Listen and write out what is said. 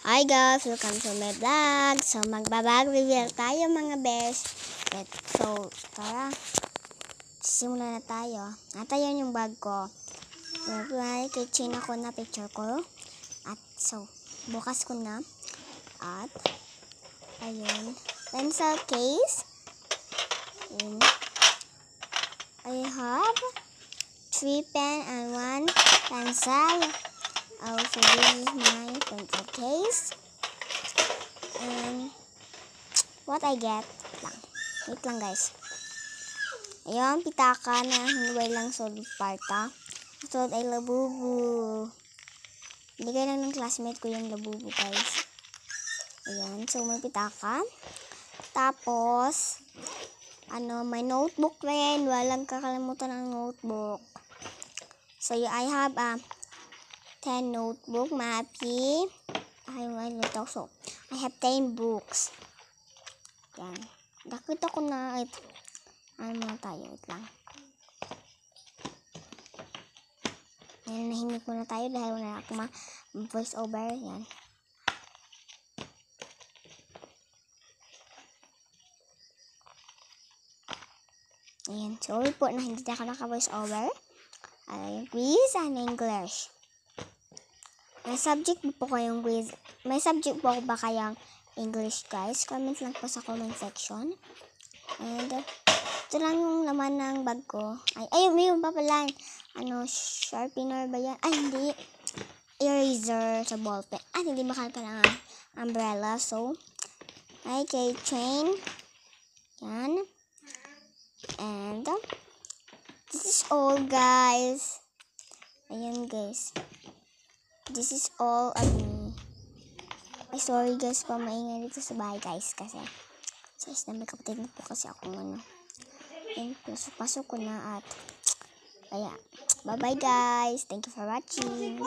Hi guys! Welcome to my vlog. So, magbabag reveal tayo mga best. So, tara. Simulan na tayo. At ayan yung bag ko. May kitchen ako na picture ko. At so, bukas ko na. At, ayun. Pencil case. And, I have 3 pen and 1 pencil. Also, this is my pencil case. And what I get lang. Wait lang guys. Ayun, pitaka na hinuway lang sa parta. So, ay labubu. Bigay lang ng classmate ko yung labubu guys. Ayan, so may pitaka. Tapos, may notebook rin. Walang kakalimutan ng notebook. So, I have 10 notebook, mappy. So, I have 10 books. Yan. Nakita ko na ito. Ano muna tayo? Wait lang. Yan, nahimik muna tayo dahil wala ako voice over. Yan. Ayan. Sorry po na hindi ako naka-voice over. Quiz and English. May subject po kayong quiz. May subject po ba kayang English guys? Comment lang po sa comment section. And ito lang yung laman ng bag ko. Ay, may pa pala. Sharpener ba yan? Ay, hindi. Eraser sa ballpen. Hindi makalpa ng umbrella. So, keychain. Yan. And this is all guys. Ayan guys. This is all of me. Ay, sorry guys pa maingay dito sa bahay guys. Kasi na may kapatid na po kasi akong And pasok ko na at kaya bye bye guys. Thank you for watching.